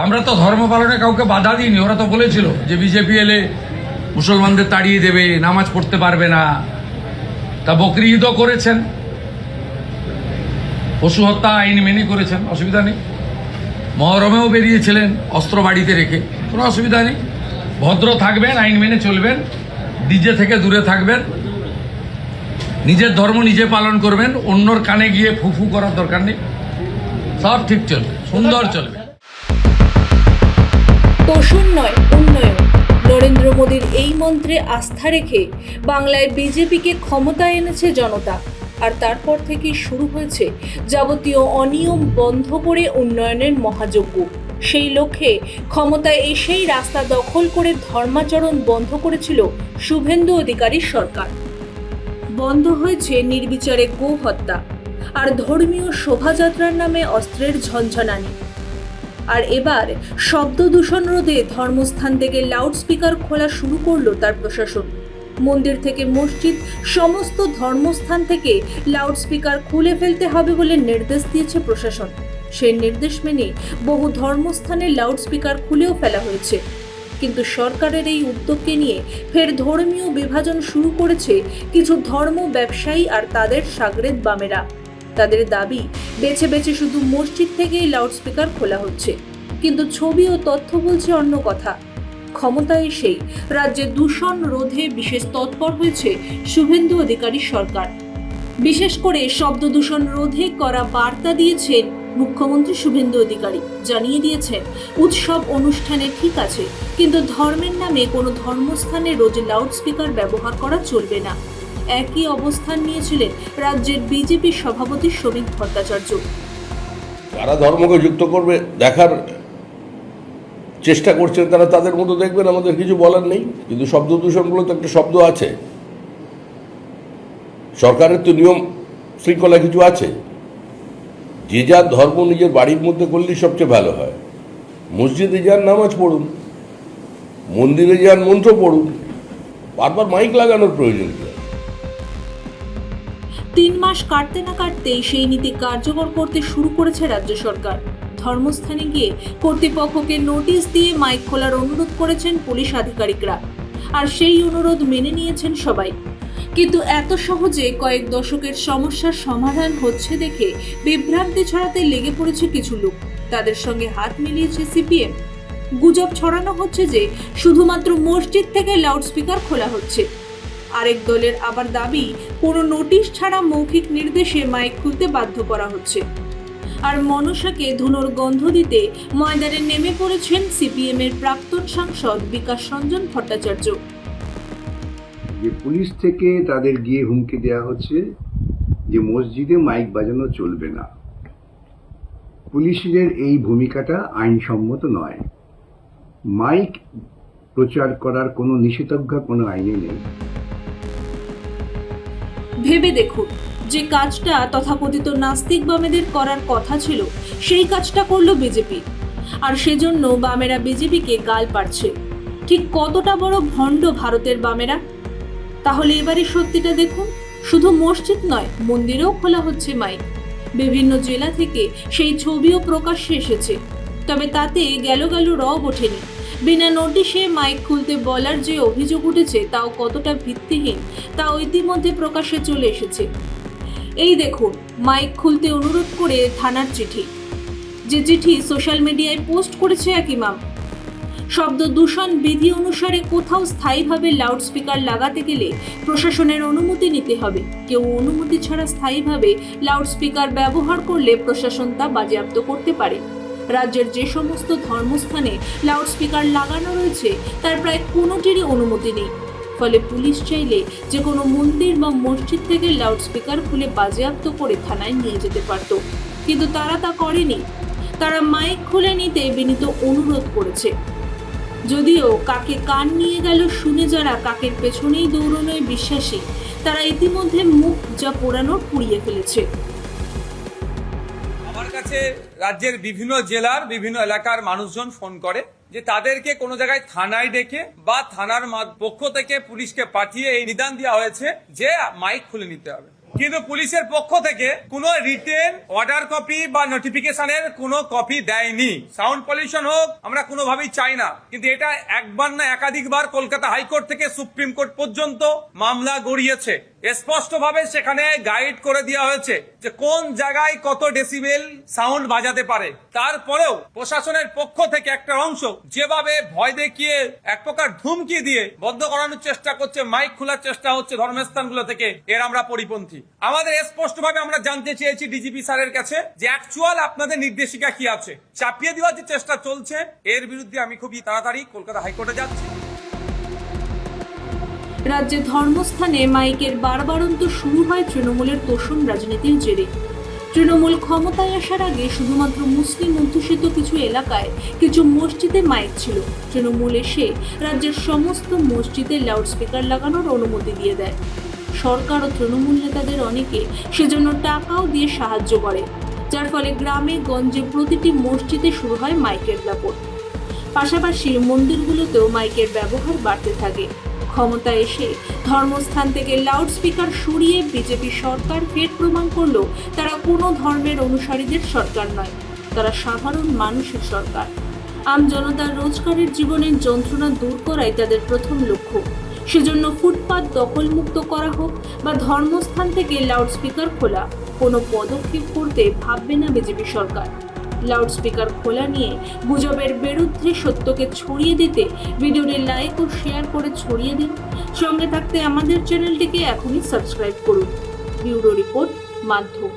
আমরা তো ধর্ম পালনে কাউকে বাধা দিইনি। ওরা তো বলেছিল যে বিজেপি এলে মুসলমানদের তাড়িয়ে দেবে, নামাজ পড়তে পারবে না। তা বকরি ঈদও করেছেন, পশু হত্যা আইন মেনে করেছেন, অসুবিধা নেই। মহরমেও বেরিয়েছিলেন অস্ত্র বাড়িতে রেখে, কোনো অসুবিধা নেই। ভদ্র থাকবেন, আইন মেনে চলবেন, ডিজে থেকে দূরে থাকবেন, নিজের ধর্ম নিজে পালন করবেন, অন্যর কানে গিয়ে ফুফু করার দরকার নেই। সব ঠিক চলবে, সুন্দর চলবে। তোষণ নয়, উন্নয়ন। নরেন্দ্র মোদীর এই মন্ত্রে আস্থা রেখে বাংলায় বিজেপিকে ক্ষমতায় এনেছে জনতা। আর তারপর থেকেই শুরু হয়েছে যাবতীয় অনিয়ম বন্ধ করে উন্নয়নের মহাযজ্ঞ। সেই লক্ষ্যে ক্ষমতায় এসেই রাস্তা দখল করে ধর্মাচরণ বন্ধ করেছিল শুভেন্দু অধিকারীর সরকার। বন্ধ হয়েছে নির্বিচারে গো হত্যা আর ধর্মীয় শোভাযাত্রার নামে অস্ত্রের ঝনঝনানি। আর এবার শব্দ দূষণ রোধে ধর্মস্থান থেকে লাউডস্পিকার খোলা শুরু করলো তার প্রশাসন। মন্দির থেকে মসজিদ, সমস্ত ধর্মস্থান থেকে লাউডস্পিকার খুলে ফেলতে হবে বলে নির্দেশ দিয়েছে প্রশাসন। সেই নির্দেশ মেনে বহু ধর্মস্থানে লাউডস্পিকার খুলেও ফেলা হয়েছে। কিন্তু সরকারের এই উদ্যোগকে নিয়ে ফের ধর্মীয় বিভাজন শুরু করেছে কিছু ধর্ম ব্যবসায়ী আর তাদের সাগরেদ বামেরা। তাদের দাবি, বেছে বেছে শুধু মসজিদ থেকেই লাউডস্পিকার খোলা হচ্ছে, কিন্তু ছবি ও তথ্য বলছে অন্য কথা। ক্ষমতায় এসেই রাজ্যে দূষণ রোধে বিশেষ তৎপর হয়েছে শুভেন্দু অধিকারীর সরকার। বিশেষ করে শব্দ দূষণ রোধে করা বার্তা দিয়েছেন মুখ্যমন্ত্রী শুভেন্দু অধিকারী। জানিয়ে দিয়েছেন, উৎসব অনুষ্ঠানে ঠিক আছে, কিন্তু ধর্মের নামে কোনো ধর্মস্থানে রোজ লাউডস্পিকার ব্যবহার করা চলবে না। একই অবস্থান নিয়েছিলেন রাজ্যের বিজেপি সভাপতি শ্রমিক ভট্টাচার্য। যারা ধর্মকে যুক্ত করবে দেখার চেষ্টা করছেন তারা তাদের মতো দেখবেন, আমাদের কিছু বলার নেই। কিন্তু শব্দ দূষণগুলো তো একটা শব্দ আছে, সরকারের তো নিয়ম শৃঙ্খলা কিছু আছে। যে যার ধর্ম নিজের বাড়ির মধ্যে করলেই সবচেয়ে ভালো হয়। মসজিদে যান, নামাজ পড়ুন, মন্দিরে যান, মন্ত্র পড়ুন, বারবার মাইক লাগানোর প্রয়োজন কি? 3 মাস কাটতে না কাটতেই সেই নীতি কার্যকর করতে শুরু করেছে রাজ্য সরকার। ধর্মস্থানে গিয়ে কর্তৃপক্ষকে নোটিশ দিয়ে মাইক খোলার অনুরোধ করেছেন পুলিশ আধিকারিকরা, আর সেই অনুরোধ মেনে নিয়েছেন সবাই। কিন্তু এত সহজে কয়েক দশকের সমস্যার সমাধান হচ্ছে দেখে বিভ্রান্তি ছড়াতে লেগে পড়েছে কিছু লোক। তাদের সঙ্গে হাত মিলিয়েছে সিপিএম। গুজব ছড়ানো হচ্ছে যে শুধুমাত্র মসজিদ থেকে লাউডস্পিকার খোলা হচ্ছে। আরেক দলের আবার দাবি, কোনো নোটিশ ছাড়া মৌখিক নির্দেশে মাইক খুলতে বাধ্য করা হচ্ছে। আর মনসাকে ধুনোর গন্ধ দিতে ময়দানে নেমে পড়েছেন সিপিএম এর প্রাক্তন সাংসদ বিকাশ রঞ্জন ভট্টাচার্য। যে পুলিশ থেকে তাদের গিয়ে হুমকি দেওয়া হচ্ছে যে মসজিদে মাইক বাজানো চলবে না। পুলিশের এই ভূমিকাটা আইনসম্মত নয়। মাইক প্রচার করার কোনো নিষেধাজ্ঞা কোনো আইনে নেই। ভেবে দেখুন, যে কাজটা তথাকথিত নাস্তিক বামেদের করার কথা ছিল, সেই কাজটা করলো বিজেপি। আর সেজন্য বামেরা বিজেপিকে গাল পাড়ছে। ঠিক কতটা বড় ভণ্ড ভারতের বামেরা। তাহলে এবারে সত্যিটা দেখুন, শুধু মসজিদ নয়, মন্দিরেও খোলা হচ্ছে মাইক। বিভিন্ন জেলা থেকে সেই ছবিও প্রকাশ্যে এসেছে। তবে তাতে গেল রব ওঠেনি। বিনা নোটিশে মাইক খুলতে বলার যে অভিযোগ উঠেছে তাও কতটা ভিত্তিহীন তা ইতিমধ্যে প্রকাশ্যে চলে এসেছে। এই দেখুন, মাইক খুলতে অনুরোধ করে থানার চিঠি, যে চিঠি সোশ্যাল মিডিয়ায় পোস্ট করেছে এক ইমাম। শব্দ দূষণ বিধি অনুসারে কোথাও স্থায়ীভাবে লাউডস্পিকার লাগাতে গেলে প্রশাসনের অনুমতি নিতে হবে। কেউ অনুমতি ছাড়া স্থায়ীভাবে লাউডস্পিকার ব্যবহার করলে প্রশাসন তা বাজেয়াপ্ত করতে পারে। রাজ্যের যে সমস্ত ধর্মস্থানে লাউডস্পিকার লাগানো রয়েছে তার প্রায় কোনোটিরই অনুমতি নেই। ফলে পুলিশ চাইলে যে কোনো মন্দির বা মসজিদ থেকে লাউডস্পিকার খুলে বাজেয়াপ্ত করে থানায় নিয়ে যেতে পারত, কিন্তু তারা তা করেনি। তারা মাইক খুলে নিতে বিনীত অনুরোধ করেছে। যদিও কাকে কান নিয়ে গেল শুনে যারা কাকের পেছনেই দৌড়নোয় বিশ্বাসী, তারা ইতিমধ্যে মুখ যা পোড়ানোর পুড়িয়ে ফেলেছে। আমার কাছে রাজ্যের বিভিন্ন জেলার বিভিন্ন এলাকার মানুষজন ফোন করে যে তাদেরকে কোনো জায়গায় থানায় ডেকে বা থানার পক্ষ থেকে পুলিশকে পাঠিয়ে এই নিদান দেওয়া হয়েছে যে মাইক খুলে নিতে হবে। কিন্তু পুলিশের পক্ষ থেকে কোনো রিটেন অর্ডার কপি বা নোটিফিকেশনের কোনো কপি দেয়নি। সাউন্ড পলিউশন হোক আমরা কোনোভাবেই চাই না, কিন্তু এটা একবার না একাধিকবার কলকাতা হাইকোর্ট থেকে সুপ্রিম কোর্ট পর্যন্ত মামলা গড়িয়েছে। স্পষ্টভাবে সেখানে গাইড করে দেওয়া হয়েছে যে কোন জায়গায় কত ডেসিবেল সাউন্ড বাজাতে পারে। তারপরেও প্রশাসনের পক্ষ থেকে একটা অংশ যেভাবে ভয় দেখিয়ে এক প্রকার ধুমকি দিয়ে বন্ধ করানোর চেষ্টা করছে, মাইক খোলার চেষ্টা হচ্ছে ধর্মস্থানগুলো থেকে, এর আমরা পরিপন্থী। আমাদের স্পষ্টভাবে আমরা জানতে চেয়েছি ডিজিপি স্যারের কাছে যে অ্যাকচুয়াল আপনাদের নির্দেশিকা কি আছে। চাপিয়ে দেওয়ার যে চেষ্টা চলছে এর বিরুদ্ধে আমি খুবই তাড়াতাড়ি কলকাতা হাইকোর্টে যাচ্ছি। রাজ্যে ধর্মস্থানে মাইকের বারবারন্ত শুরু হয় তৃণমূলের তোষণ রাজনীতির জেরে। তৃণমূল ক্ষমতায় আসার আগে শুধুমাত্র মুসলিম অধ্যুষিত কিছু এলাকায় কিছু মসজিদে মাইক ছিল। তৃণমূল এসে রাজ্যের সমস্ত মসজিদে লাউডস্পিকার লাগানোর অনুমতি দিয়ে দেয়। সরকার ও তৃণমূল নেতাদের অনেকে সেজন্য টাকাও দিয়ে সাহায্য করে, যার ফলে গ্রামে গঞ্জে প্রতিটি মসজিদে শুরু হয় মাইকের দাপট। পাশাপাশি মন্দিরগুলোতেও মাইকের ব্যবহার বাড়তে থাকে। ক্ষমতা এসে ধর্মস্থান থেকে লাউডস্পিকার সরিয়ে বিজেপি সরকার ফের প্রমাণ করল তারা কোনো ধর্মের অনুসারীদের সরকার নয়, তারা সাধারণ মানুষের সরকার। আমজনতার রোজগারের জীবনের যন্ত্রণা দূর করাই তাদের প্রথম লক্ষ্য। সেজন্য ফুটপাত দখলমুক্ত করা হোক বা ধর্মস্থান থেকে লাউডস্পিকার খোলা, কোনো পদক্ষেপ করতে ভাববে না বিজেপি সরকার। লাউডস্পিকার খোলা নিয়ে গুজবের বিরুদ্ধে সত্যকে ছড়িয়ে দিতে ভিডিওটি লাইক ও শেয়ার করে ছড়িয়ে দিন। সঙ্গে থাকতে আমাদের চ্যানেলটিকে এখনই সাবস্ক্রাইব করুন। ব্যুরো রিপোর্ট, মাধ্যম।